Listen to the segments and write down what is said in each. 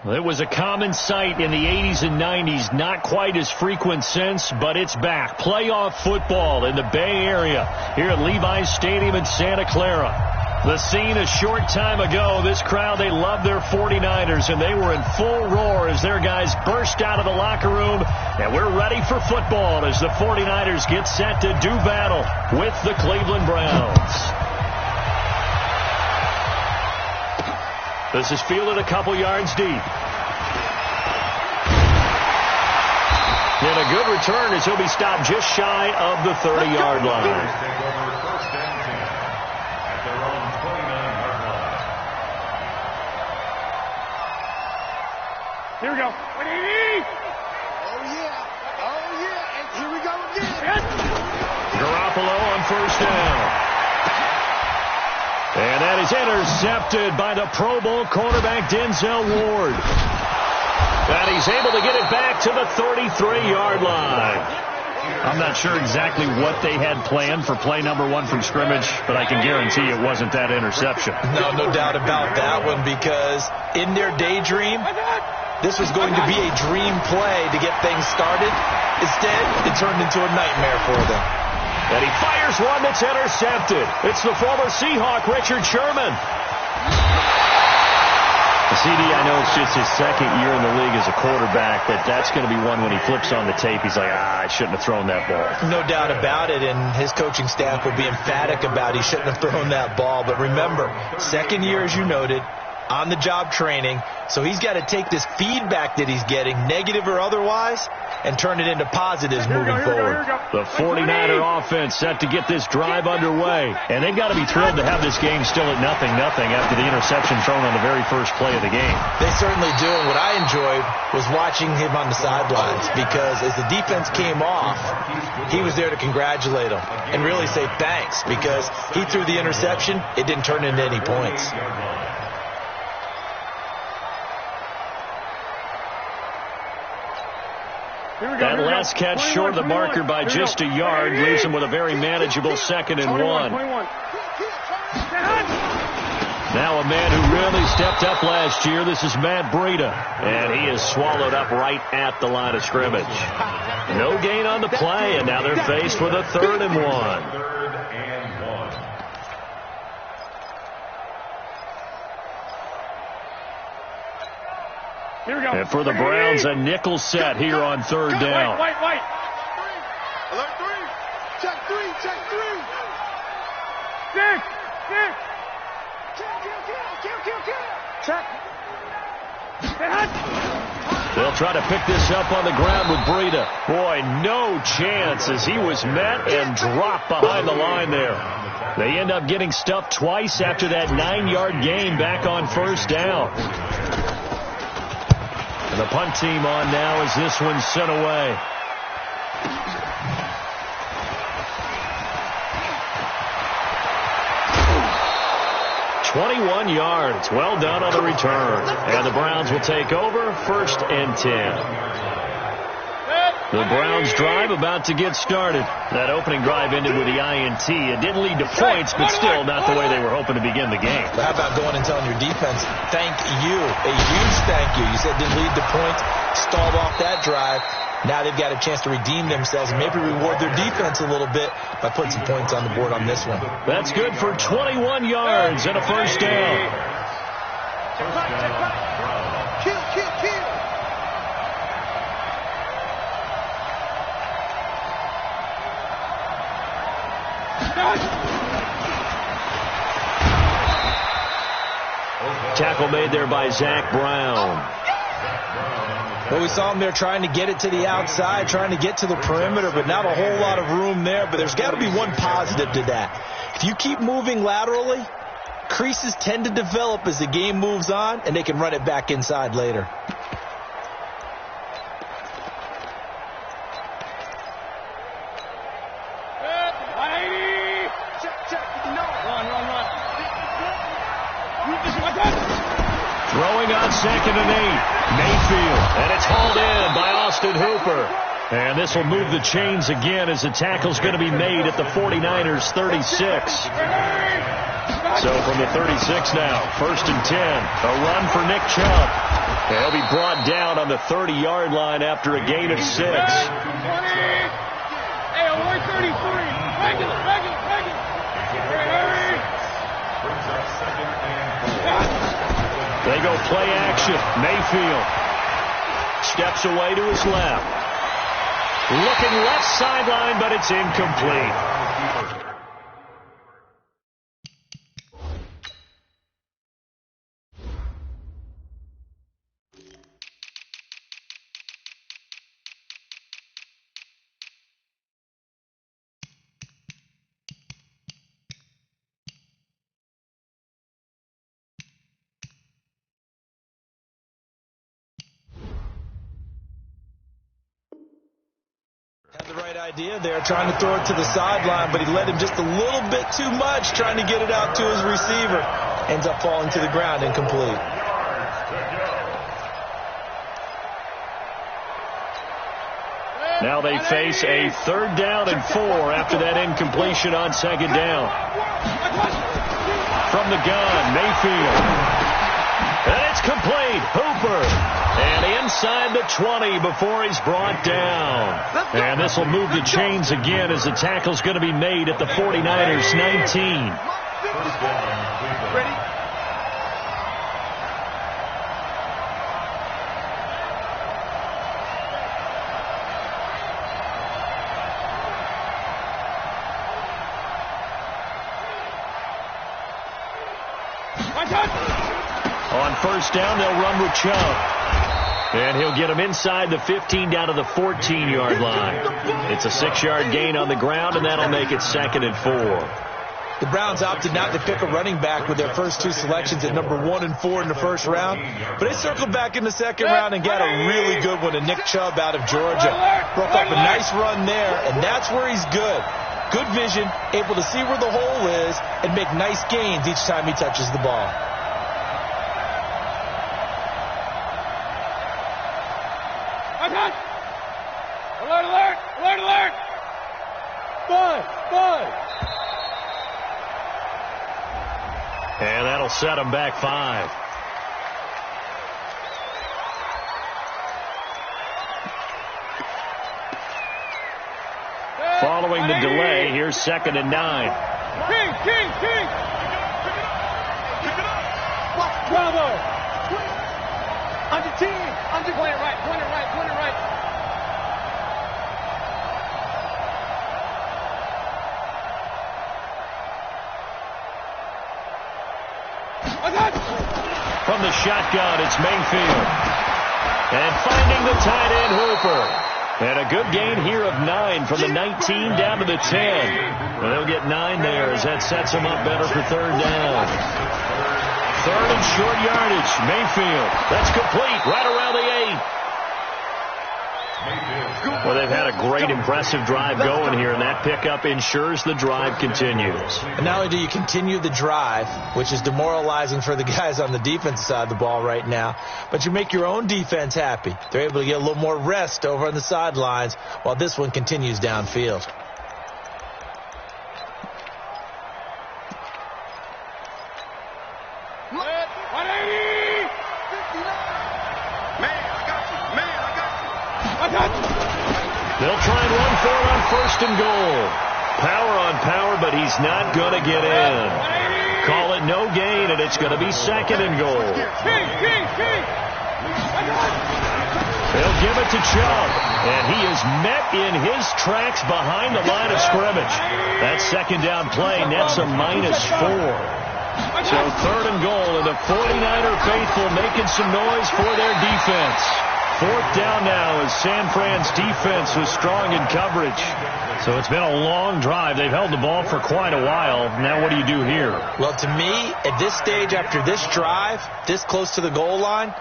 It was a common sight in the 80s and 90s, not quite as frequent since, but it's back. Playoff football in the Bay Area here at Levi's Stadium in Santa Clara. The scene a short time ago, this crowd, they loved their 49ers, and they were in full roar as their guys burst out of the locker room, and we're ready for football as the 49ers get set to do battle with the Cleveland Browns. This is fielded a couple yards deep. And a good return as he'll be stopped just shy of the 30-yard line. Here we go. Oh, yeah. Oh, yeah. And here we go again. Garoppolo on first down. And that is intercepted by the Pro Bowl cornerback Denzel Ward. And he's able to get it back to the 33-yard line. I'm not sure exactly what they had planned for play number 1 from scrimmage, but I can guarantee it wasn't that interception. No doubt about that one, because in their daydream, this was going to be a dream play to get things started. Instead, it turned into a nightmare for them. And he fires one that's intercepted. It's the former Seahawk, Richard Sherman. CD, I know it's just his second year in the league as a quarterback, but that's going to be one when he flips on the tape. He's like, I shouldn't have thrown that ball. No doubt about it, and his coaching staff will be emphatic about he shouldn't have thrown that ball. But remember, second year, as you noted, on-the-job training, so he's got to take this feedback that he's getting, negative or otherwise, and turn it into positives moving forward. The 49er offense set to get this drive underway, and they've got to be thrilled to have this game still at 0-0 after the interception thrown on the very first play of the game. They certainly do, and what I enjoyed was watching him on the sidelines, because as the defense came off, he was there to congratulate them and really say thanks, because he threw the interception, it didn't turn into any points. That last catch short of the marker by just a yard leaves him with a very manageable 2nd and 1. Now a man who really stepped up last year. This is Matt Breida, and he is swallowed up right at the line of scrimmage. No gain on the play, and now they're faced with a 3rd and 1. And for the Browns, a nickel set here on 3rd down. Wait. Alert 3. Check 3. Check. Check. They'll try to pick this up on the ground with Breida. Boy, no chance as he was met and dropped behind the line there. They end up getting stuffed twice after that 9-yard gain back on 1st down. And the punt team on now as this one's sent away. "21 yards. Well done on the return. And the Browns will take over 1st and 10. The Browns drive about to get started. That opening drive ended with the INT. It didn't lead to points, but still not the way they were hoping to begin the game. But how about going and telling your defense, thank you, a huge thank you. You said didn't lead to points, stalled off that drive. Now they've got a chance to redeem themselves and maybe reward their defense a little bit by putting some points on the board on this one. That's good for 21 yards and a 1st down. Kill. Tackle made there by Zach Brown. Well, we saw him there trying to get it to the outside, trying to get to the perimeter, but not a whole lot of room there. But there's got to be one positive to that. If you keep moving laterally, creases tend to develop as the game moves on, and they can run it back inside later. Throwing on 2nd and 8. Mayfield. And it's hauled in by Austin Hooper. And this will move the chains again as the tackle's going to be made at the 49ers 36. So from the 36 now, 1st and 10. A run for Nick Chubb. He'll be brought down on the 30-yard line after a gain of 6. Hey, 133. They go play action. Mayfield steps away to his left. Looking left sideline, but it's incomplete. Had the right idea there, trying to throw it to the sideline, but he led him just a little bit too much, trying to get it out to his receiver. Ends up falling to the ground, incomplete. Now they face a 3rd down and 4 after that incompletion on 2nd down. From the gun, Mayfield. And it's complete. Hooper. And inside the 20 before he's brought down. And this will move the chains again as the tackle's going to be made at the 49ers 19. Ready? On 1st down, they'll run with Chubb. And he'll get him inside the 15 down to the 14-yard line. It's a 6-yard gain on the ground, and that'll make it 2nd and 4. The Browns opted not to pick a running back with their first 2 selections at number 1 and 4 in the 1st round. But they circled back in the 2nd round and got a really good one to Nick Chubb out of Georgia. Broke up a nice run there, and that's where he's good. Good vision, able to see where the hole is, and make nice gains each time he touches the ball. Alert, alert, alert, alert. Bud. And that'll set him back 5. Following the delay, here's 2nd and 9. King. Bravo. Under 10. Under point it right. From the shotgun, it's Mayfield. And finding the tight end, Hooper. And a good gain here of 9 from the 19 down to the 10. Well, they'll get 9 there as that sets them up better for 3rd down. 3rd and short yardage. Mayfield. That's complete right around the 8. Well, they've had a great, impressive drive going here, and that pickup ensures the drive continues. And not only do you continue the drive, which is demoralizing for the guys on the defensive side of the ball right now, but you make your own defense happy. They're able to get a little more rest over on the sidelines while this one continues downfield. They'll try and run for it on 1st and goal. Power on power, but he's not going to get in. Call it no gain, and it's going to be 2nd and goal. They'll give it to Chubb, and he is met in his tracks behind the line of scrimmage. That 2nd down play nets a -4. So 3rd and goal, and the 49er faithful making some noise for their defense. 4th down now as San Fran's defense was strong in coverage. So it's been a long drive. They've held the ball for quite a while. Now what do you do here? Well, to me, at this stage after this drive, this close to the goal line,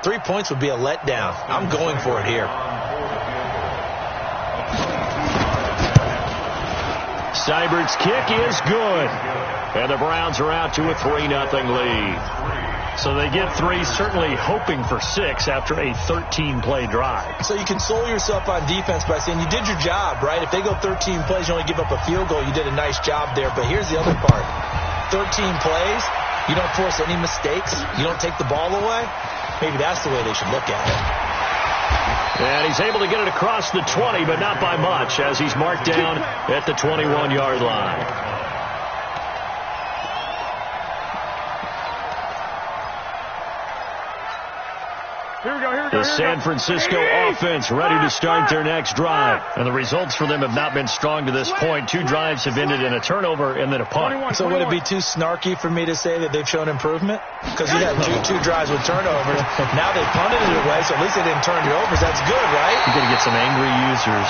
3 points would be a letdown. I'm going for it here. Seibert's kick is good. And the Browns are out to a 3-0 lead. So they get 3, certainly hoping for 6 after a 13-play drive. So you console yourself on defense by saying you did your job, right? If they go 13 plays, you only give up a field goal, you did a nice job there. But here's the other part. 13 plays, you don't force any mistakes, you don't take the ball away. Maybe that's the way they should look at it. And he's able to get it across the 20, but not by much, as he's marked down at the 21-yard line. The San Francisco offense ready to start their next drive. And the results for them have not been strong to this point. 2 drives have ended in a turnover and then a punt. So would it be too snarky for me to say that they've shown improvement? Because you had two drives with turnovers. Now they punted it away, so at least they didn't turn it over. That's good, right? You're going to get some angry users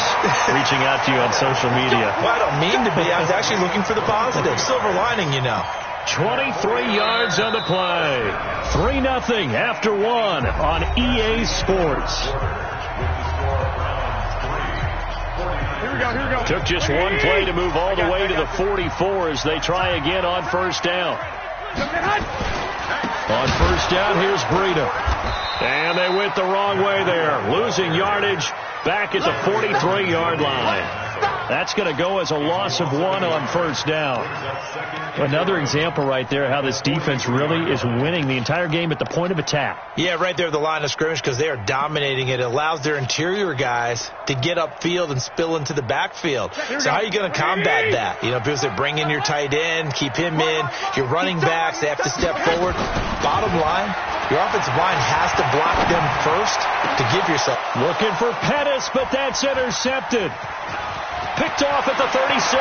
reaching out to you on social media. Well, I don't mean to be. I was actually looking for the positive. Silver lining, you know. 23 yards on the play. 3-0 after 1 on EA Sports. Here we go. Took just 1 play to move all the way to the 44 as they try again on first down. On first down, here's Breida. And they went the wrong way there. Losing yardage back at the 43-yard line. That's going to go as a loss of 1 on first down. Another example right there how this defense really is winning the entire game at the point of attack. Yeah, right there at the line of scrimmage because they are dominating it. It allows their interior guys to get upfield and spill into the backfield. So how are you going to combat that? You know, because they bring in your tight end, keep him in. Your running backs, they have to step forward. Bottom line, your offensive line has to block them first to give yourself. Looking for Pettis, but that's intercepted. Picked off at the 36.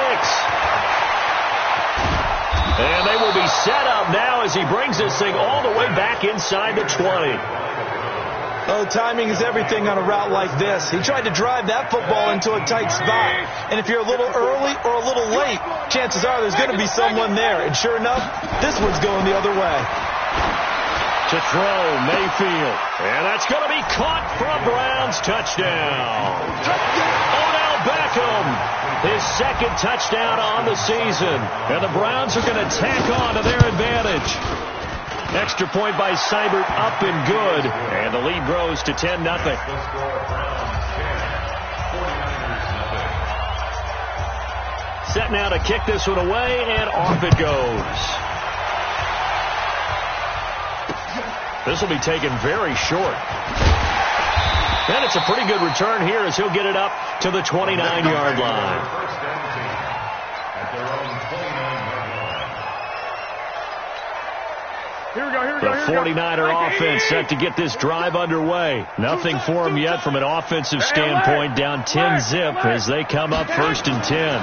And they will be set up now as he brings this thing all the way back inside the 20. Oh, timing is everything on a route like this. He tried to drive that football into a tight spot. And if you're a little early or a little late, chances are there's going to be someone there. And sure enough, this one's going the other way. To throw, Mayfield. And that's going to be caught for a Browns touchdown. Odell Beckham, his second touchdown on the season. And the Browns are going to tack on to their advantage. Extra point by Seibert, up and good. And the lead grows to 10-0. Set now to kick this one away, and off it goes. This will be taken very short. And it's a pretty good return here as he'll get it up to the 29-yard line. The 49er offense set to get this drive underway. Nothing for them yet from an offensive standpoint. Down 10-zip as they come up 1st and 10.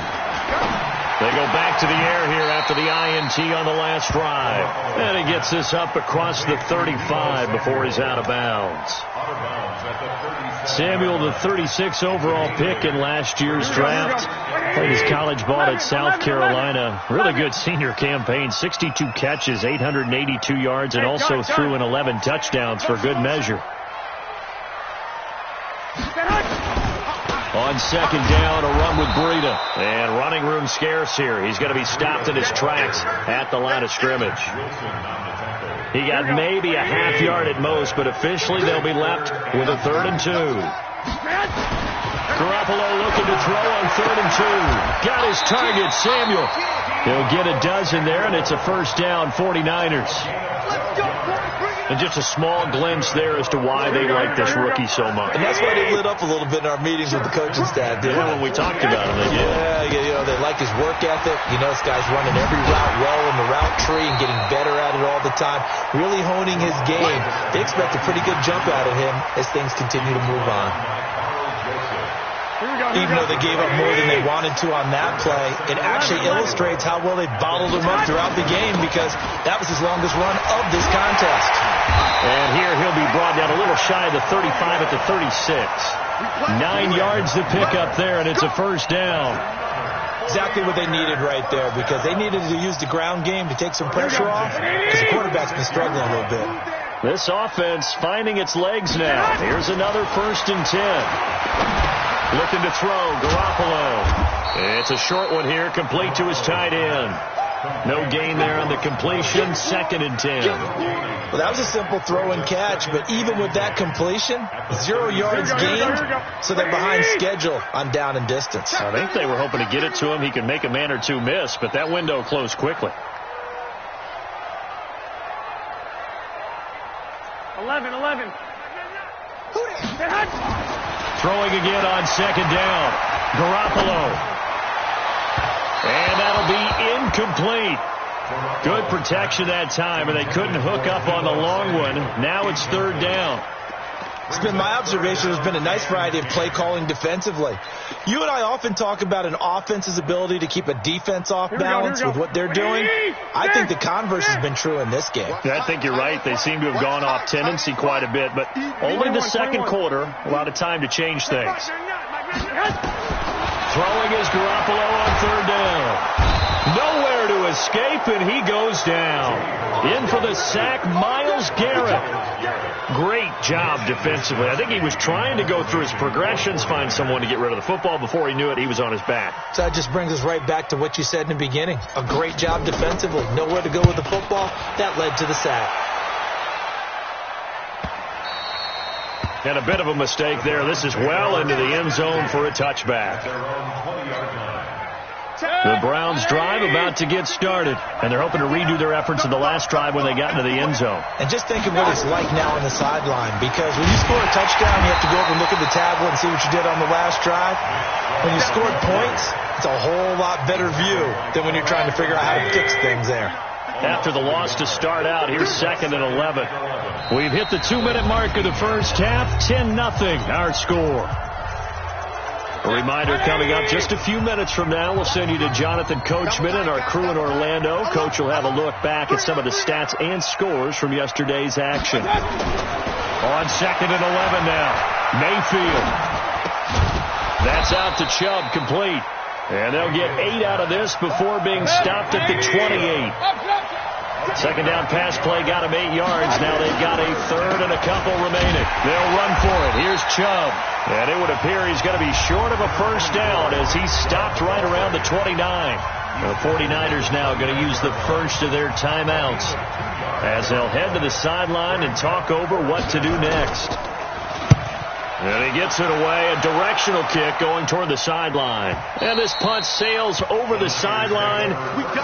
They go back to the air here after the INT on the last drive. And he gets this up across the 35 before he's out of bounds. Samuel, the 36 overall pick in last year's draft. Played his college ball at South Carolina. Really good senior campaign. 62 catches, 882 yards, and also threw in 11 touchdowns for good measure. On second down, a run with Breida. And running room scarce here. He's going to be stopped in his tracks at the line of scrimmage. He got maybe a half yard at most, but officially they'll be left with a 3rd and 2. Garoppolo looking to throw on 3rd and 2. Got his target, Samuel. He'll get a dozen there, and it's a first down, 49ers. And just a small glimpse there as to why they like this rookie so much. And that's why they lit up a little bit in our meetings with the coaching staff. Yeah, when we talked about him, they did. Yeah, you know, they like his work ethic. You know, this guy's running every route well in the route tree and getting better at it all the time. Really honing his game. They expect a pretty good jump out of him as things continue to move on. Even though they gave up more than they wanted to on that play, it actually illustrates how well they bottled him up throughout the game because that was his longest run of this contest. And here he'll be brought down a little shy of the 35 at the 36. 9 yards to pick up there, and it's a first down. Exactly what they needed right there because they needed to use the ground game to take some pressure off because the quarterback's been struggling a little bit. This offense finding its legs now. Here's another 1st and 10. Looking to throw, Garoppolo. It's a short one here, complete to his tight end. No gain there on the completion. 2nd and 10. Well, that was a simple throw and catch, but even with that completion, 0 yards gained, so they're behind schedule on down and distance. I think they were hoping to get it to him. He could make a man or two miss, but that window closed quickly. 11. Throwing again on 2nd down. Garoppolo. And that'll be incomplete. Good protection that time, and they couldn't hook up on the long one. Now it's 3rd down. It's been my observation. There's been a nice variety of play calling defensively. You and I often talk about an offense's ability to keep a defense off balance with what they're doing. I think the converse has been true in this game. Yeah, I think you're right. They seem to have gone off tendency quite a bit, but only the 2nd quarter, a lot of time to change things. Throwing is Garoppolo on 3rd down. Nowhere to escape, and he goes down. In for the sack, Myles Garrett. Great job defensively. I think he was trying to go through his progressions, find someone to get rid of the football. Before he knew it, he was on his back. So that just brings us right back to what you said in the beginning. A great job defensively. Nowhere to go with the football. That led to the sack. And a bit of a mistake there. This is well into the end zone for a touchback. The Browns drive about to get started, and they're hoping to redo their efforts in the last drive when they got into the end zone. And just think of what it's like now on the sideline, because when you score a touchdown, you have to go over and look at the tablet and see what you did on the last drive. When you scored points, it's a whole lot better view than when you're trying to figure out how to fix things there. After the loss to start out, here's 2nd and 11. We've hit the 2-minute mark of the first half. 10-0 our score. A reminder coming up just a few minutes from now. We'll send you to Jonathan Coachman and our crew in Orlando. Coach will have a look back at some of the stats and scores from yesterday's action. On 2nd and 11 now. Mayfield. That's out to Chubb, complete. And they'll get 8 out of this before being stopped at the 28. 2nd down pass play got him 8 yards. Now they've got a 3rd and a couple remaining. They'll run for it. Here's Chubb. And it would appear he's going to be short of a first down as he stopped right around the 29. The 49ers now going to use the first of their timeouts as they'll head to the sideline and talk over what to do next. And he gets it away, a directional kick going toward the sideline. And this punt sails over the sideline,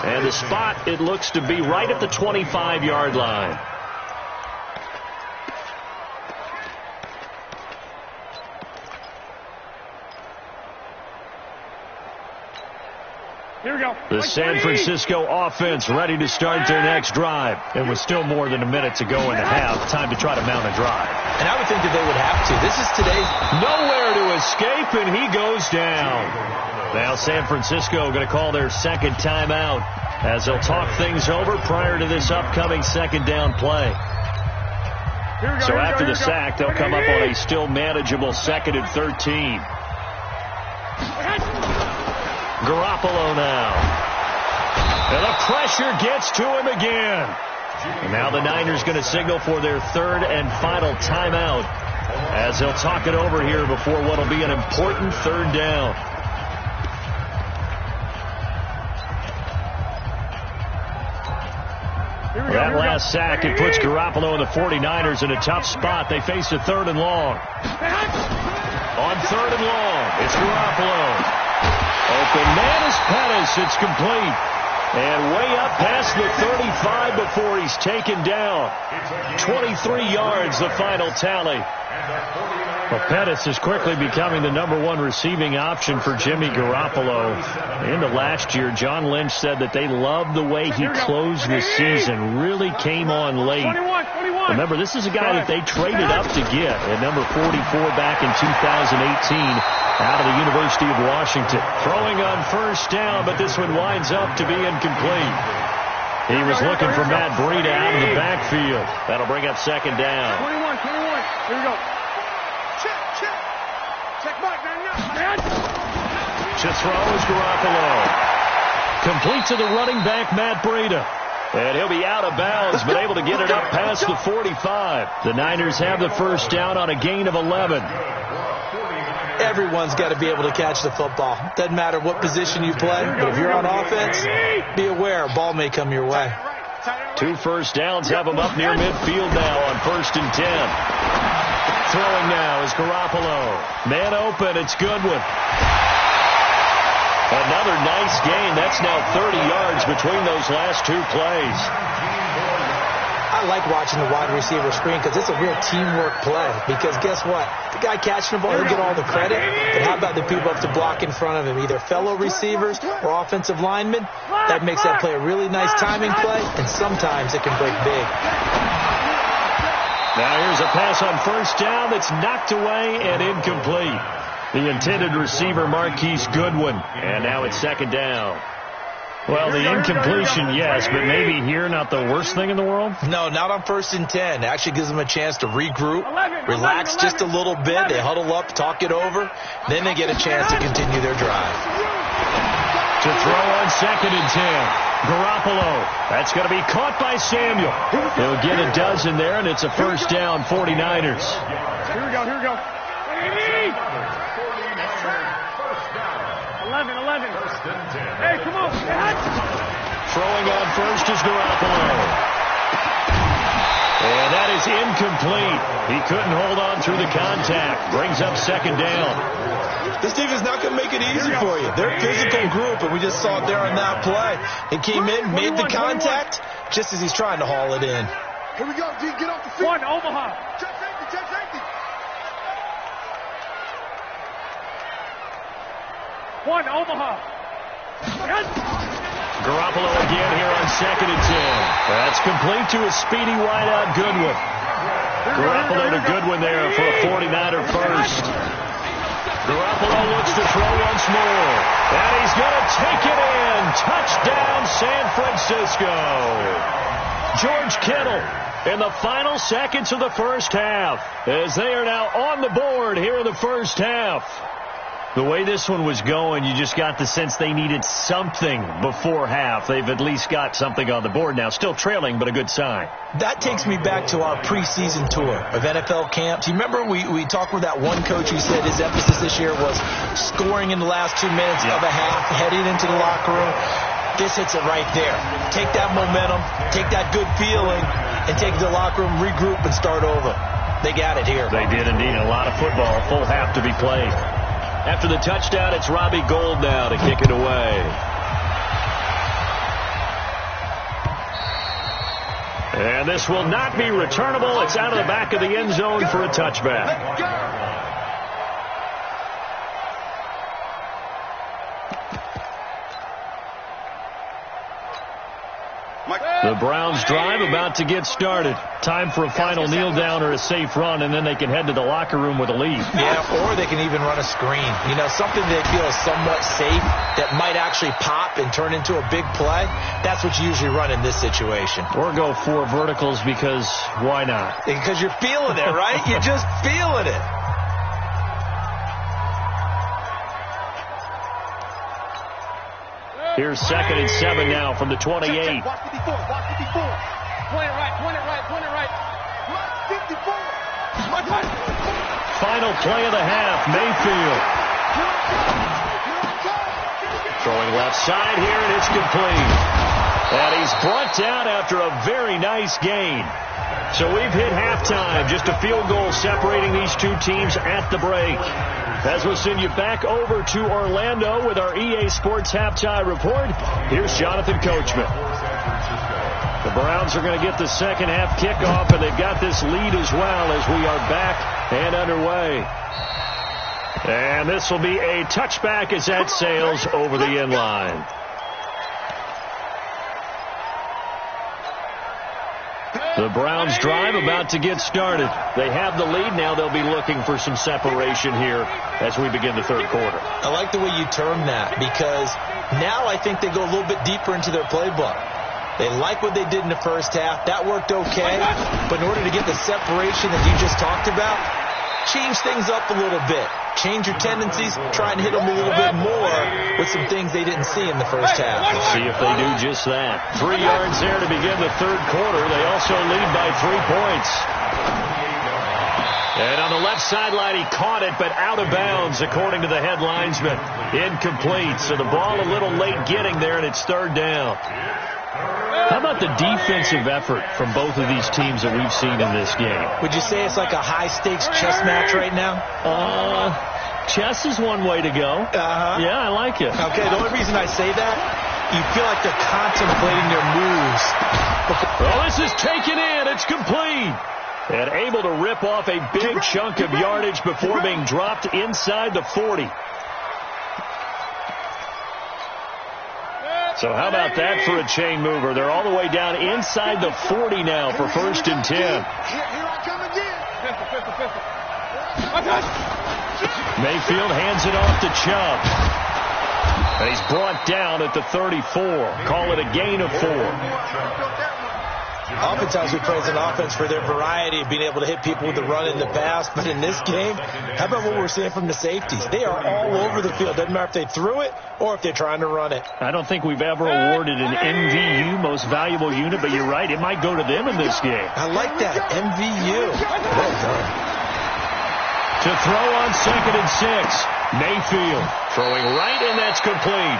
and the spot, it looks to be right at the 25-yard line. Here we go. The San Francisco offense ready to start their next drive. It was still more than a minute to go in the half. Time to try to mount a drive. And I would think that they would have to. This is today's... Nowhere to escape, and he goes down. Now San Francisco going to call their 2nd timeout as they'll talk things over prior to this upcoming 2nd down play. So after the sack, they'll come up on a still manageable 2nd and 13. Garoppolo now. And the pressure gets to him again. And now the Niners going to signal for their 3rd and final timeout as they'll talk it over here before what will be an important 3rd down. That last sack, it puts Garoppolo and the 49ers in a tough spot. They face a 3rd and long. On 3rd and long, it's Garoppolo. Open man is Pettis. It's complete. And way up past the 35 before he's taken down. 23 yards, the final tally. Well, Pettis is quickly becoming the #1 receiving option for Jimmy Garoppolo. Into last year, John Lynch said that they loved the way he closed the season. Really came on late. Remember, this is a guy that they traded up to get at number 44 back in 2018 out of the University of Washington. Throwing on first down, but this one winds up to be incomplete. He was looking for Matt Breida out of the backfield. That'll bring up 2nd down. 21. Here we go. Check back. To throw is Garoppolo. Complete to the running back, Matt Breida. And he'll be out of bounds, but able to get it up past the 45. The Niners have the first down on a gain of 11. Everyone's got to be able to catch the football. Doesn't matter what position you play, but if you're on offense, be aware a ball may come your way. 2 first downs have them up near midfield now on 1st and 10. Throwing now is Garoppolo. Man open, it's Goodwin. Another nice gain. That's now 30 yards between those last 2 plays. I like watching the wide receiver screen because it's a real teamwork play. Because guess what? The guy catching the ball, he'll get all the credit. But how about the people up to block in front of him? Either fellow receivers or offensive linemen. That makes that play a really nice timing play, and sometimes it can break big. Now here's a pass on 1st down that's knocked away and incomplete. The intended receiver, Marquise Goodwin. And now it's 2nd down. Well, the incompletion, yes, but maybe here not the worst thing in the world? No, not on 1st and 10. It actually gives them a chance to regroup, relax just a little bit. They huddle up, talk it over. Then they get a chance to continue their drive. To throw on 2nd and 10. Garoppolo. That's going to be caught by Samuel. He'll get a dozen there, and it's a 1st down, 49ers. Here we go. 11. Hey, come on. Throwing on 1st is Garoppolo. And that is incomplete. He couldn't hold on through the contact. Brings up 2nd down. This defense is not going to make it easy for you. They're a physical group, and we just saw it there on that play. He came in, made the contact, just as he's trying to haul it in. Here we go, D. Get off the field. 1, Omaha. Check safety. 1, Omaha. Garoppolo again here on 2nd and 10. That's complete to a speedy wideout Goodwin. Garoppolo to Goodwin there for a 49er first. Garoppolo looks to throw once more. And he's going to take it in. Touchdown, San Francisco. George Kittle in the final seconds of the 1st half, as they are now on the board here in the 1st half. The way this one was going, you just got the sense they needed something before half. They've at least got something on the board now. Still trailing, but a good sign. That takes me back to our preseason tour of NFL camps. You remember we talked with that one coach who said his emphasis this year was scoring in the last 2 minutes of a half, heading into the locker room. This hits it right there. Take that momentum, take that good feeling, and take it to the locker room, regroup, and start over. They got it here. They did indeed. A lot of football, full half to be played. After the touchdown, it's Robbie Gould now to kick it away. And this will not be returnable. It's out of the back of the end zone for a touchback. The Browns drive about to get started. Time for a final kneel down or a safe run, and then they can head to the locker room with a lead. Yeah, or they can even run a screen. You know, something they feel is somewhat safe that might actually pop and turn into a big play. That's what you usually run in this situation. Or go 4 verticals because why not? Because you're feeling it, right? You're just feeling it. Here's 2nd and 7 now from the 28. Watch 54. Point it right. 54. Final play of the half, Mayfield. Throwing left side here, and it's complete. And he's brought down after a very nice gain. So we've hit halftime, just a field goal separating these 2 teams at the break. As we'll send you back over to Orlando with our EA Sports Halftime Report, here's Jonathan Coachman. The Browns are going to get the 2nd half kickoff, and they've got this lead as well as we are back and underway. And this will be a touchback as that sails over the end line. The Browns drive about to get started. They have the lead. Now they'll be looking for some separation here as we begin the 3rd quarter. I like the way you term that, because now I think they go a little bit deeper into their playbook. They like what they did in the 1st half. That worked okay. But in order to get the separation that you just talked about, change things up a little bit. Change your tendencies. Try and hit them a little bit more with some things they didn't see in the 1st half. See if they do just that. 3 yards there to begin the 3rd quarter. They also lead by 3 points. And on the left sideline, he caught it, but out of bounds, according to the head linesman. Incomplete. So the ball a little late getting there, and it's third down. How about the defensive effort from both of these teams that we've seen in this game? Would you say it's like a high-stakes chess match right now? Chess is one way to go. Yeah, I like it. Okay, the only reason I say that, you feel like they're contemplating their moves. Well, this is taken in. It's complete. And able to rip off a big chunk of yardage before being dropped inside the 40. So how about that for a chain mover? They're all the way down inside the 40 now for 1st and 10. Here I come again. Mayfield hands it off to Chubb. And he's brought down at the 34. Call it a gain of 4. Oftentimes we praise an offense for their variety of being able to hit people with the run in the pass. But in this game, how about what we're seeing from the safeties? They are all over the field. Doesn't matter if they threw it or if they're trying to run it. I don't think we've ever awarded an MVU, most valuable unit, but you're right. It might go to them in this game. I like that. MVU. Well done. To throw on 2nd and 6. Mayfield throwing right, and that's complete.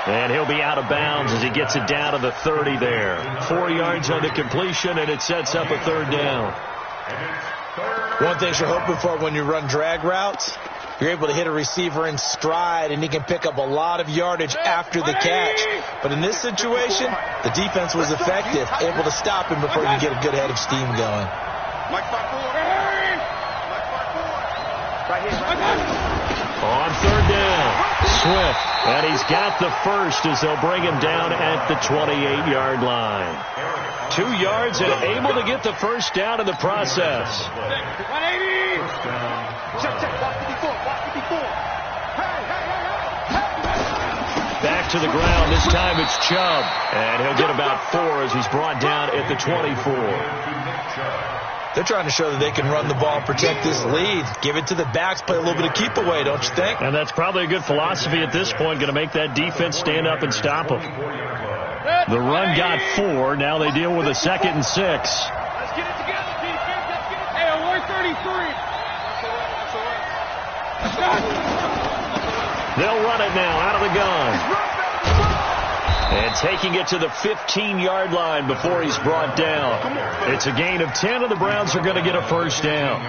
And he'll be out of bounds as he gets it down to the 30 there. 4 yards on the completion, and it sets up a third down. One thing you're hoping for when you run drag routes, you're able to hit a receiver in stride, and he can pick up a lot of yardage after the catch. But in this situation, the defense was effective, able to stop him before you get a good head of steam going. On third down, Swift, and he's got the first as they'll bring him down at the 28-yard line. 2 yards and able to get the first down in the process. 180. Back to the ground. This time it's Chubb, and he'll get about 4 as he's brought down at the 24. They're trying to show that they can run the ball and protect this lead. Give it to the backs, play a little bit of keep away, don't you think? And that's probably a good philosophy at this point, going to make that defense stand up and stop them. The run got 4. Now they deal with a 2nd and 6. Let's get it together, defense. Let's get it. Hey, 133. They'll run it now out of the gun. And taking it to the 15-yard line before he's brought down. It's a gain of 10, and the Browns are going to get a first down.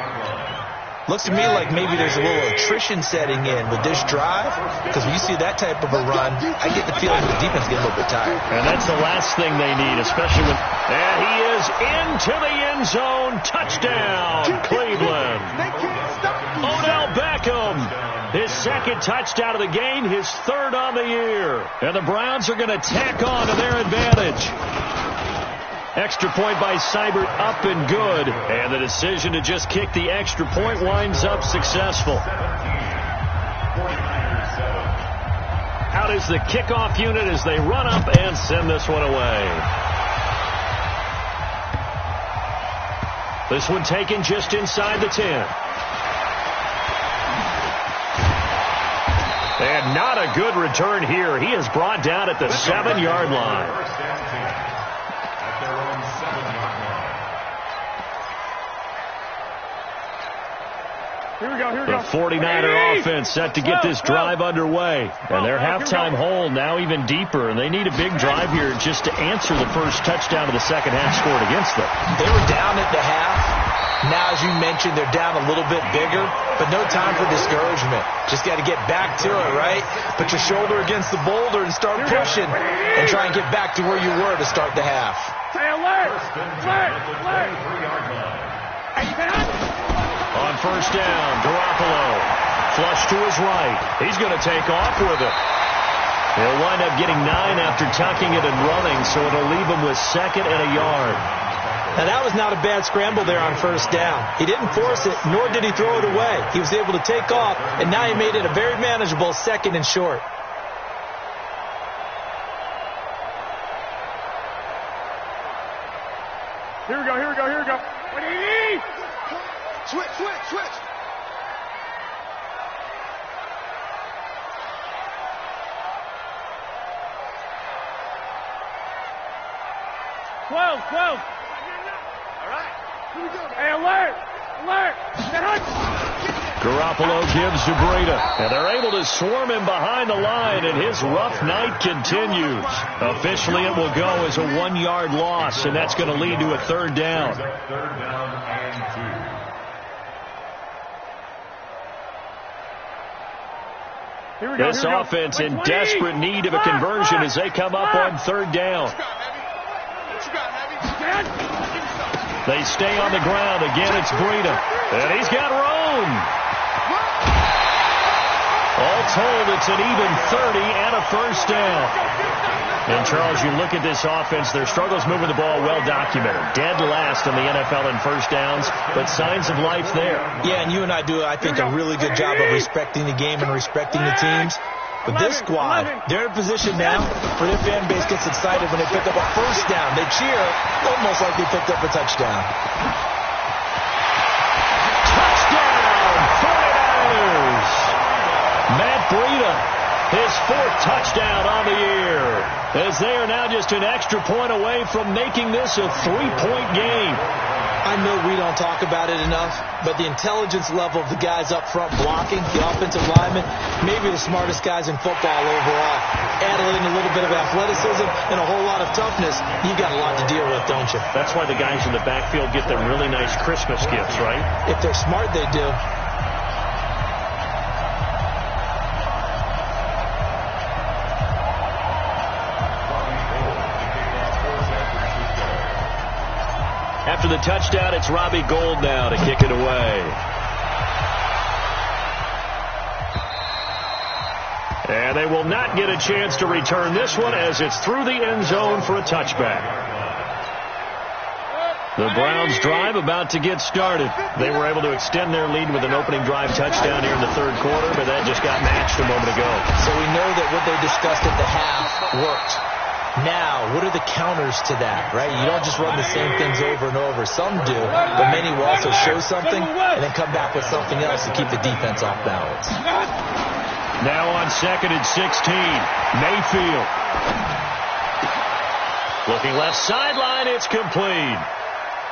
Looks to me like maybe there's a little attrition setting in with this drive, because when you see that type of a run, I get the feeling the defense is getting a little bit tired. And that's the last thing they need, especially when... And he is into the end zone. Touchdown, Cleveland. Odell Beckham. His 2nd touchdown of the game, his 3rd on the year. And the Browns are going to tack on to their advantage. Extra point by Seibert, up and good. And the decision to just kick the extra point winds up successful. Out is the kickoff unit as they run up and send this one away. This one taken just inside the 10. And not a good return here. He is brought down at the 7-yard line. Here we go. The 49er offense set to get this drive underway. And their halftime hole now even deeper. And they need a big drive here just to answer the first touchdown of the second half scored against them. They were down at the half. Now, as you mentioned, they're down a little bit bigger, but no time for discouragement. Just got to get back to it, right? Put your shoulder against the boulder and start pushing and try and get back to where you were to start the half. Hey, alert! On first down, Garoppolo. Flush to his right. He's going to take off with it. He'll wind up getting 9 after tucking it and running, so it'll leave him with 2nd and a yard. Now, that was not a bad scramble there on first down. He didn't force it, nor did he throw it away. He was able to take off, and now he made it a very manageable 2nd and short. Here we go. What do you need? Switch. 12. All right. Here we go. Hey, alert! Garoppolo gives to Breida, and they're able to swarm him behind the line, and his rough night continues. Officially, it will go as a 1-yard loss, and that's going to lead to a third down. This offense in desperate need of a conversion as they come up on third down. They stay on the ground. Again, it's Breida. And he's got room. All told, it's an even 30 and a first down. And, Charles, you look at this offense, their struggles moving the ball well documented. Dead last in the NFL in first downs, but signs of life there. Yeah, and you and I do, I think, a really good job of respecting the game and respecting the teams. But this squad, they're in a position now where their fan base gets excited when they pick up a first down. They cheer almost like they picked up a touchdown. Touchdown, 49ers! Matt Breida, his 4th touchdown on the year, as they are now just an extra point away from making this a 3-point game. I know we don't talk about it enough, but the intelligence level of the guys up front blocking, the offensive linemen, maybe the smartest guys in football overall. Add in a little bit of athleticism and a whole lot of toughness, you've got a lot to deal with, don't you? That's why the guys in the backfield get them really nice Christmas gifts, right? If they're smart, they do. After the touchdown, it's Robbie Gould now to kick it away. And they will not get a chance to return this one as it's through the end zone for a touchback. The Browns drive about to get started. They were able to extend their lead with an opening drive touchdown here in the third quarter, but that just got matched a moment ago. So we know that what they discussed at the half worked. Now, what are the counters to that, right? You don't just run the same things over and over. Some do, but many will also show something and then come back with something else to keep the defense off balance. Now on 2nd and 16, Mayfield. Looking left sideline, it's complete.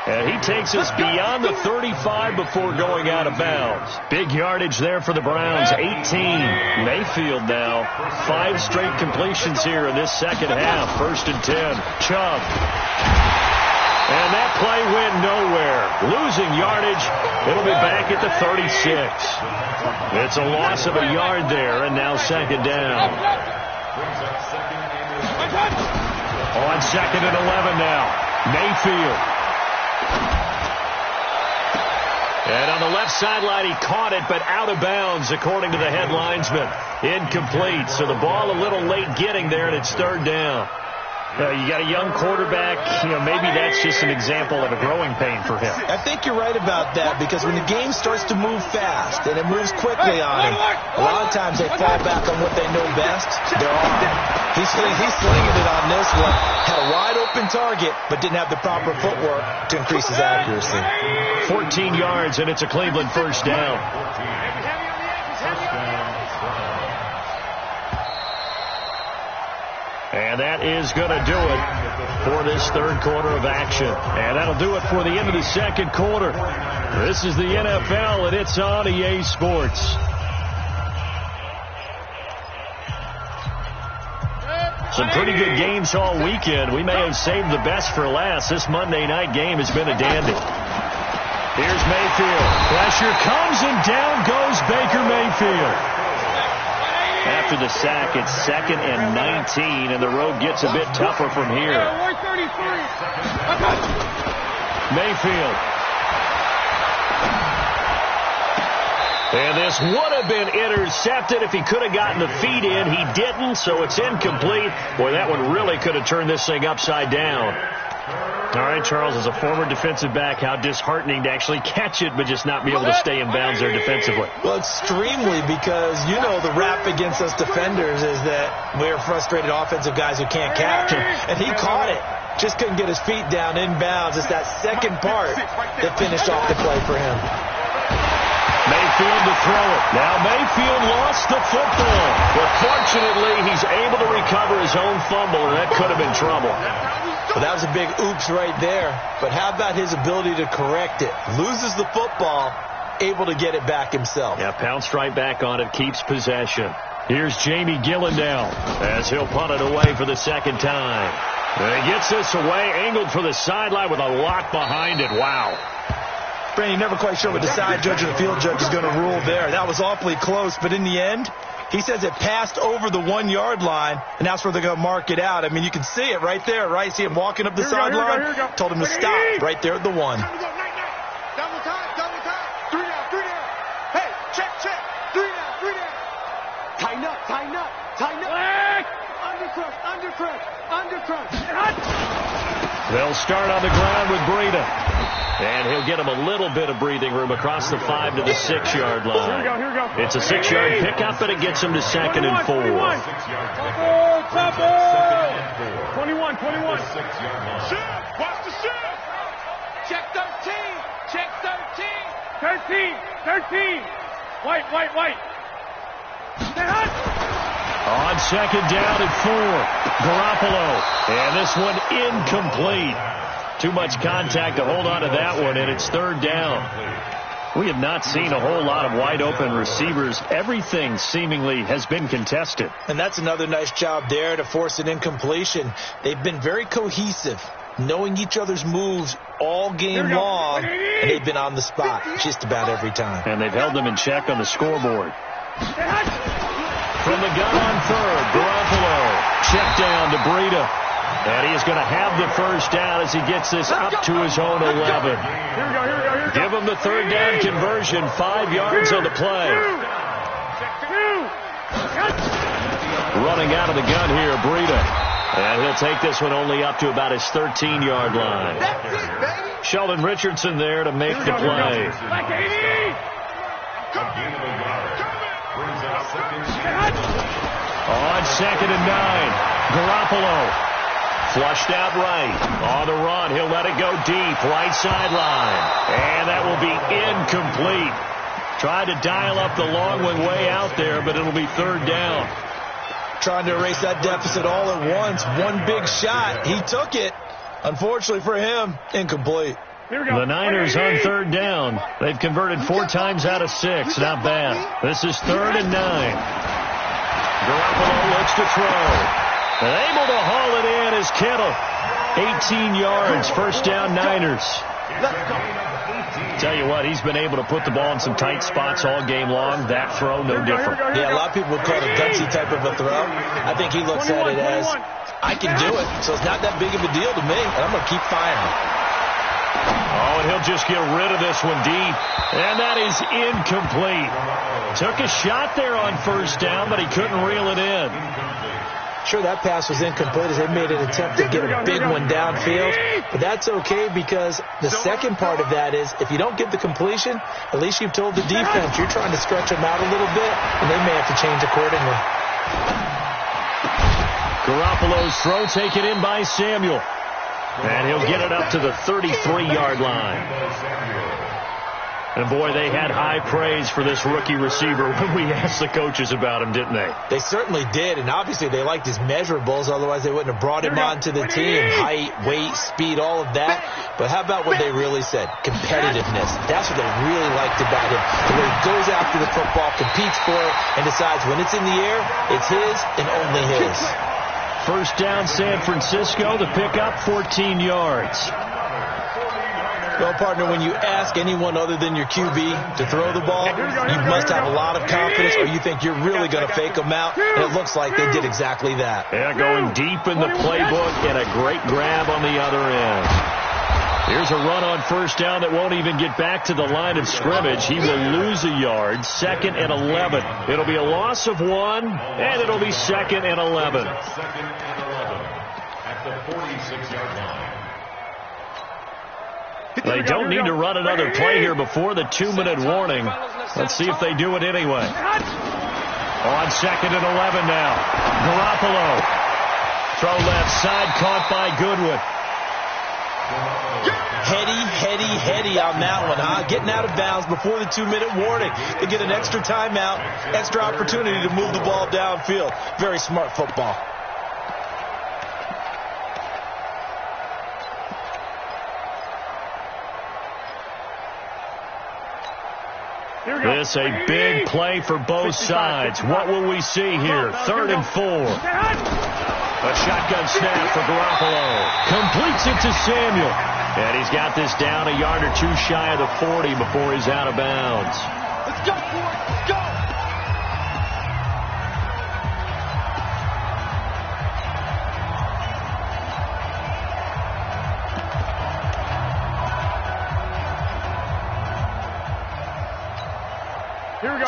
And he takes us beyond the 35 before going out of bounds. Big yardage there for the Browns, 18. Mayfield now, 5 straight completions here in this second half. 1st and 10, Chubb. And that play went nowhere. Losing yardage, it'll be back at the 36. It's a loss of a yard there, and now 2nd down. On 2nd and 11 now, Mayfield. And on the left sideline, he caught it, but out of bounds, according to the head linesman. Incomplete. So the ball a little late getting there, and it's 3rd down. You got a young quarterback. Maybe that's just an example of a growing pain for him. I think you're right about that, because when the game starts to move fast and it moves quickly on him, a lot of times they fall back on what they know best, their arm. He's slinging it on this one. Had a wide open target, but didn't have the proper footwork to increase his accuracy. 14 yards, and it's a Cleveland first down. And that is going to do it for this third quarter of action. And that'll do it for the end of the second quarter. This is the NFL, and it's on EA Sports. Some pretty good games all weekend. We may have saved the best for last. This Monday night game has been a dandy. Here's Mayfield. Pressure comes, and down goes Baker Mayfield. After the sack, it's 2nd and 19, and the road gets a bit tougher from here. Mayfield. And this would have been intercepted if he could have gotten the feet in. He didn't, so it's incomplete. Boy, that one really could have turned this thing upside down. All right, Charles, as a former defensive back, how disheartening to actually catch it but just not be able to stay in bounds there defensively. Well, extremely, because you know the rap against us defenders is that we're frustrated offensive guys who can't catch it. And he caught it. Just couldn't get his feet down in bounds. It's that second part that finished off the play for him. Mayfield to throw it. Now Mayfield lost the football. But fortunately, he's able to recover his own fumble, and that could have been trouble. Well, that was a big oops right there. But how about his ability to correct it? Loses the football, able to get it back himself. Yeah, pounced right back on it, keeps possession. Here's Jamie Gillendow as he'll punt it away for the second time. And he gets this away, angled for the sideline with a lock behind it. Wow. Brandon, you're never quite sure what the side judge or the field judge is going to rule there. That was awfully close, but in the end, he says it passed over the 1 yard line, and that's where they're going to mark it out. I mean, you can see it right there, right? See him walking up the sideline. Told him to stop right there at the 1. Double time. 3 down. Hey, check. 3 down. Tighten up. Undercrush. They'll start on the ground with Breida. And he'll get him a little bit of breathing room across the 5 to the 6 yard line. Here we go. It's a 6 yard pickup, but it gets him to 2nd and 4. 21. Shift. Watch the shift. Check 13. 13. White. On 2nd down at 4, Garoppolo. And this one incomplete. Too much contact to hold on to that one, and it's 3rd down. We have not seen a whole lot of wide open receivers. Everything seemingly has been contested. And that's another nice job there to force an incompletion. They've been very cohesive, knowing each other's moves all game long, and they've been on the spot just about every time. And they've held them in check on the scoreboard. From the gun on 3rd, Garoppolo. Check down to Breida. And he is going to have the 1st down as he gets this up to his own 11. Here we go. Give him the 3rd down conversion, 5 yards on the play. Running out of the gun here, Breida. And he'll take this one only up to about his 13-yard line. That's it, baby. Sheldon Richardson there to make the play. On 2nd and 9, Garoppolo. Flushed out right. On the run, he'll let it go deep. Right sideline. And that will be incomplete. Tried to dial up the long one way out there, but it'll be 3rd down. Trying to erase that deficit all at once. One big shot. He took it. Unfortunately for him, incomplete. The Niners on 3rd down. They've converted 4 times out of 6. Not bad. This is 3rd and 9. Garoppolo looks to throw. And able to haul it in is Kittle. 18 yards. 1st down, Niners. Tell you what, he's been able to put the ball in some tight spots all game long. That throw, no different. Yeah, a lot of people would call it a gutsy type of a throw. I think he looks at it as, I can do it, so it's not that big of a deal to me, and I'm going to keep firing. Oh, and he'll just get rid of this one deep. And that is incomplete. Took a shot there on 1st down, but he couldn't reel it in. Sure, that pass was incomplete as they made an attempt to get a big one downfield. But that's okay because the second part of that is if you don't get the completion, at least you've told the defense you're trying to stretch them out a little bit, and they may have to change accordingly. Garoppolo's throw taken in by Samuel. And he'll get it up to the 33-yard line. And, boy, they had high praise for this rookie receiver when we asked the coaches about him, didn't they? They certainly did, and obviously they liked his measurables. Otherwise, they wouldn't have brought him onto the team. Height, weight, speed, all of that. But how about what they really said? Competitiveness. That's what they really liked about him. The way he goes after the football, competes for it, and decides when it's in the air, it's his and only his. 1st down, San Francisco. The pickup, 14 yards. Well, partner, when you ask anyone other than your QB to throw the ball, you must have a lot of confidence or you think you're really going to fake them out, and it looks like they did exactly that. Yeah, going deep in the playbook and a great grab on the other end. Here's a run on 1st down that won't even get back to the line of scrimmage. He will lose a yard, 2nd and 11. It'll be a loss of 1, and it'll be 2nd and 11. At the 46-yard line. They don't need to run another play here before the 2-minute warning. Let's see if they do it anyway. On 2nd and 11 now. Garoppolo. Throw left side, caught by Goodwin. Heady on that one, huh? Getting out of bounds before the 2-minute warning. They get an extra timeout, extra opportunity to move the ball downfield. Very smart football. This a big play for both sides. What will we see here? 3rd and 4. A shotgun snap for Garoppolo. Completes it to Samuel. And he's got this down a yard or two shy of the 40 before he's out of bounds. Let's go, boys. Let's go.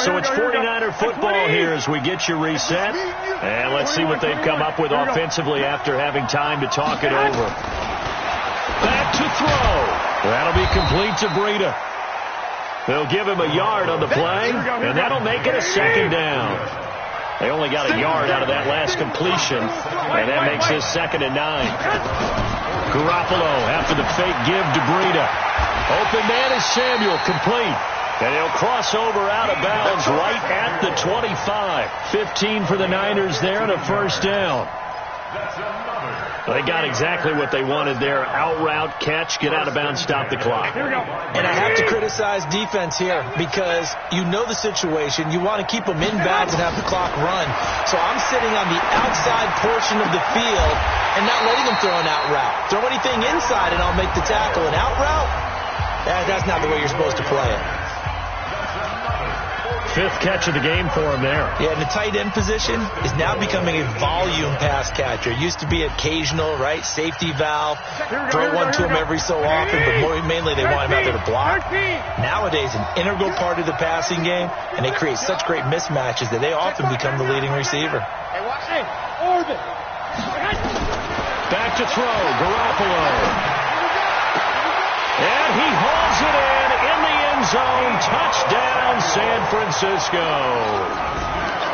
So it's 49er football here as we get you reset. And let's see what they've come up with offensively after having time to talk it over. Back to throw. That'll be complete to Breida. They'll give him a yard on the play, and that'll make it a 2nd down. They only got a yard out of that last completion, and that makes this 2nd and 9. Garoppolo after the fake give to Breida. Open man is Samuel, complete. And he'll cross over out of bounds right at the 25. 15 for the Niners there and a 1st down. They got exactly what they wanted there. Out route, catch, get out of bounds, stop the clock. And I have to criticize defense here because you know the situation. You want to keep them inbounds and have the clock run. So I'm sitting on the outside portion of the field and not letting them throw an out route. Throw anything inside and I'll make the tackle. An out route? That's not the way you're supposed to play it. 5th catch of the game for him there. Yeah, and the tight end position is now becoming a volume pass catcher. It used to be occasional, right? Safety valve. Throw one to him every so often, but mainly they want him out there to block. Nowadays, an integral part of the passing game, and they create such great mismatches that they often become the leading receiver. Back to throw, Garoppolo. And he hauls it in the end zone. Touchdown, San Francisco.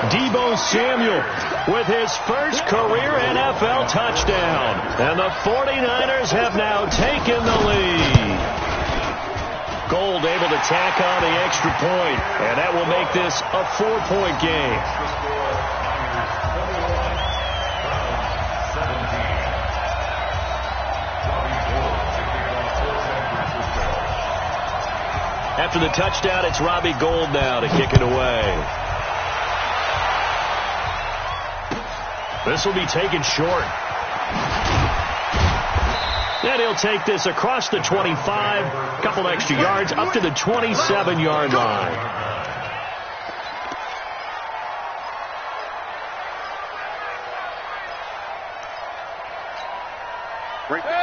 Deebo Samuel with his first career NFL touchdown. And the 49ers have now taken the lead. Gold able to tack on the extra point, and that will make this a 4-point game. After the touchdown, it's Robbie Gould now to kick it away. This will be taken short. And he'll take this across the 25, a couple extra yards, up to the 27-yard line.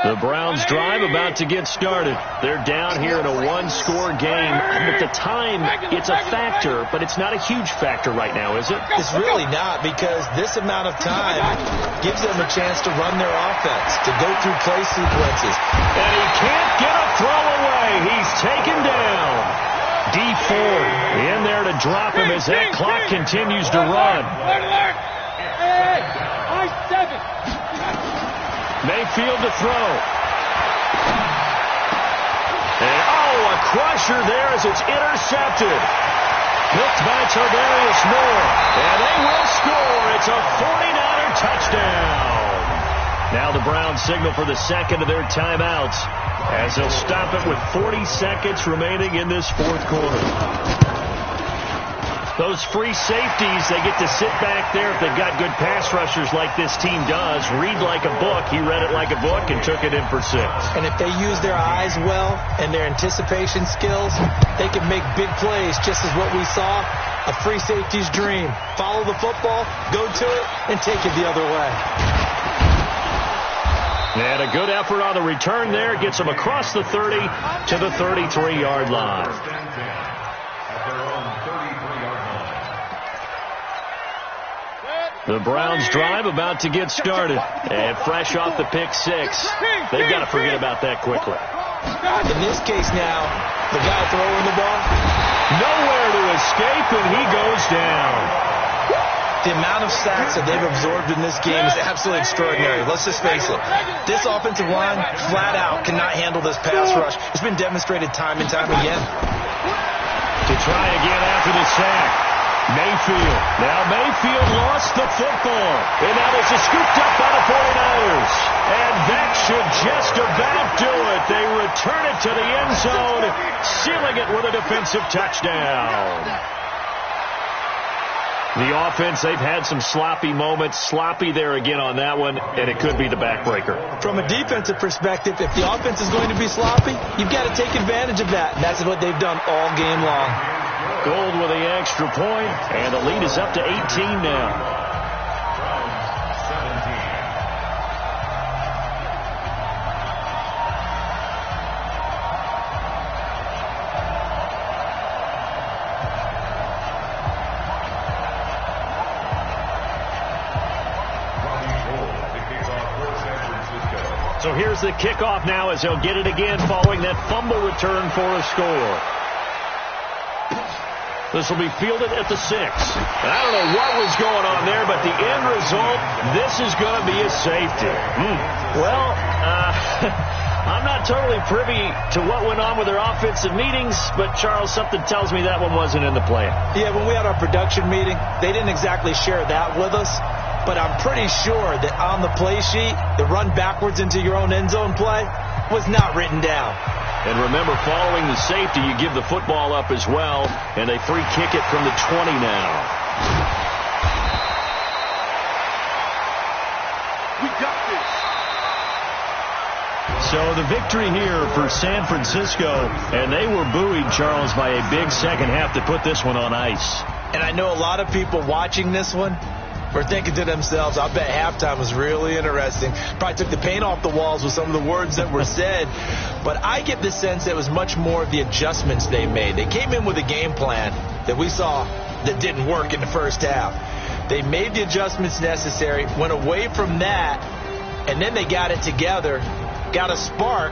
The Browns drive about to get started. They're down here in a one-score game. At the time, it's a factor, but it's not a huge factor right now, is it? It's really not, because this amount of time gives them a chance to run their offense, to go through play sequences. And he can't get a throw away. He's taken down. D Ford in there to drop him as that clock continues to run. Mayfield to throw. And, a crusher there as it's intercepted. Picked by Tavarius Moore. And they will score. It's a 49er touchdown. Now the Browns signal for the second of their timeouts as they'll stop it with 40 seconds remaining in this fourth quarter. Those free safeties, they get to sit back there if they've got good pass rushers like this team does. Read like a book. He read it like a book and took it in for 6. And if they use their eyes well and their anticipation skills, they can make big plays, just as what we saw. A free safety's dream. Follow the football, go to it, and take it the other way. And a good effort on the return there. Gets them across the 30 to the 33-yard line. The Browns drive about to get started. And fresh off the pick 6. They've got to forget about that quickly. In this case now, the guy throwing the ball, nowhere to escape, and he goes down. The amount of sacks that they've absorbed in this game is absolutely extraordinary. Let's just face it. This offensive line, flat out, cannot handle this pass rush. It's been demonstrated time and time again. To try again after the sack. Mayfield. Now Mayfield lost the football. And now this is scooped up by the 49ers. And that should just about do it. They return it to the end zone, sealing it with a defensive touchdown. The offense, they've had some sloppy moments. Sloppy there again on that one, and it could be the backbreaker. From a defensive perspective, if the offense is going to be sloppy, you've got to take advantage of that. And that's what they've done all game long. Gold with the extra point, and the lead is up to 18 now. So here's the kickoff now as they'll get it again following that fumble return for a score. This will be fielded at the 6. And I don't know what was going on there, but the end result, this is going to be a safety. Well, I'm not totally privy to what went on with their offensive meetings, but, Charles, something tells me that one wasn't in the plan. Yeah, when we had our production meeting, they didn't exactly share that with us. But I'm pretty sure that on the play sheet, the run backwards into your own end zone play was not written down. And remember, following the safety, you give the football up as well, and they free kick it from the 20 now. We got this. So the victory here for San Francisco, and they were buoyed, Charles, by a big second half to put this one on ice. And I know a lot of people watching this one were thinking to themselves, I bet halftime was really interesting. Probably took the paint off the walls with some of the words that were said. But I get the sense that it was much more of the adjustments they made. They came in with a game plan that we saw that didn't work in the first half. They made the adjustments necessary, went away from that, and then they got it together, got a spark,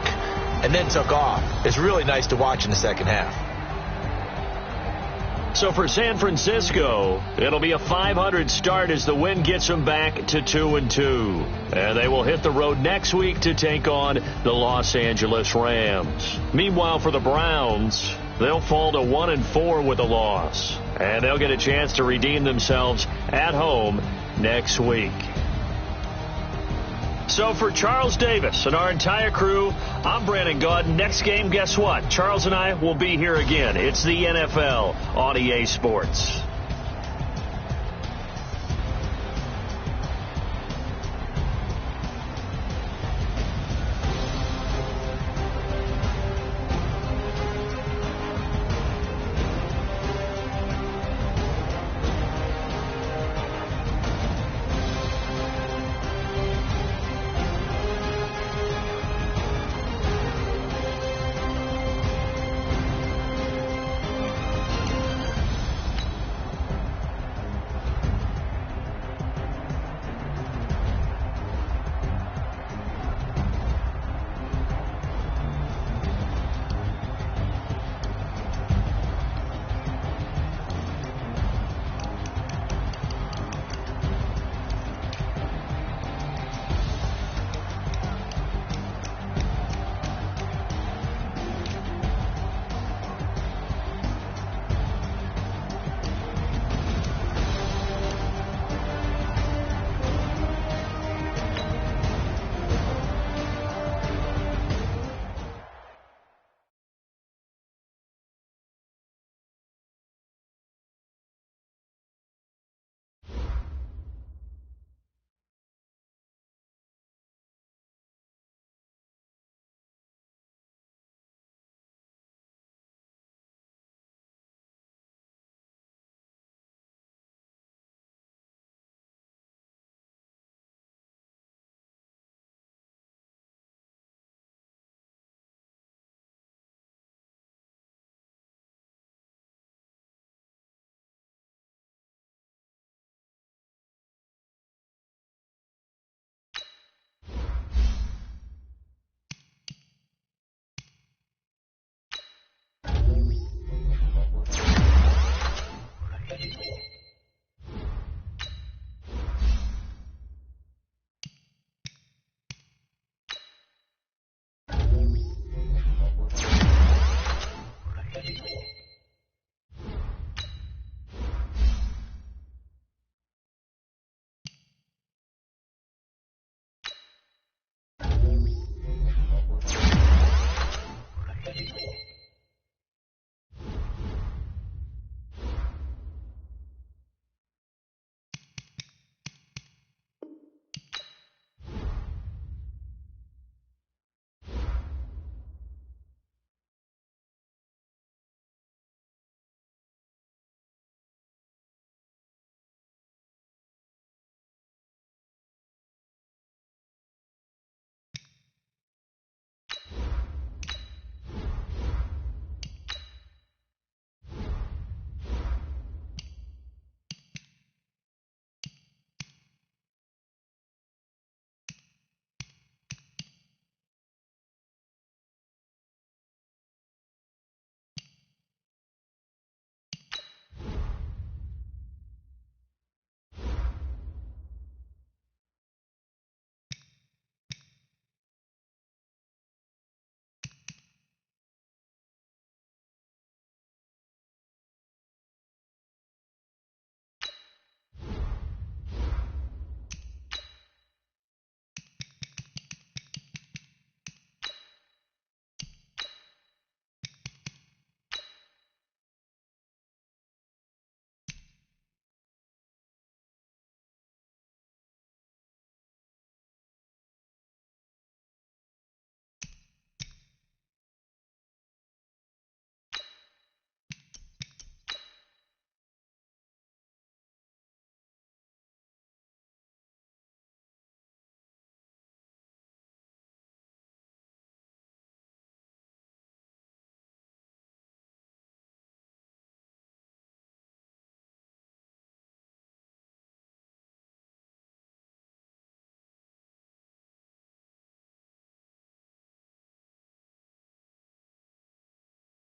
and then took off. It's really nice to watch in the second half. So for San Francisco, it'll be a .500 start as the win gets them back to 2-2. And they will hit the road next week to take on the Los Angeles Rams. Meanwhile, for the Browns, they'll fall to 1-4 with a loss. And they'll get a chance to redeem themselves at home next week. So for Charles Davis and our entire crew, I'm Brandon Gaud. Next game, guess what? Charles and I will be here again. It's the NFL on EA Sports.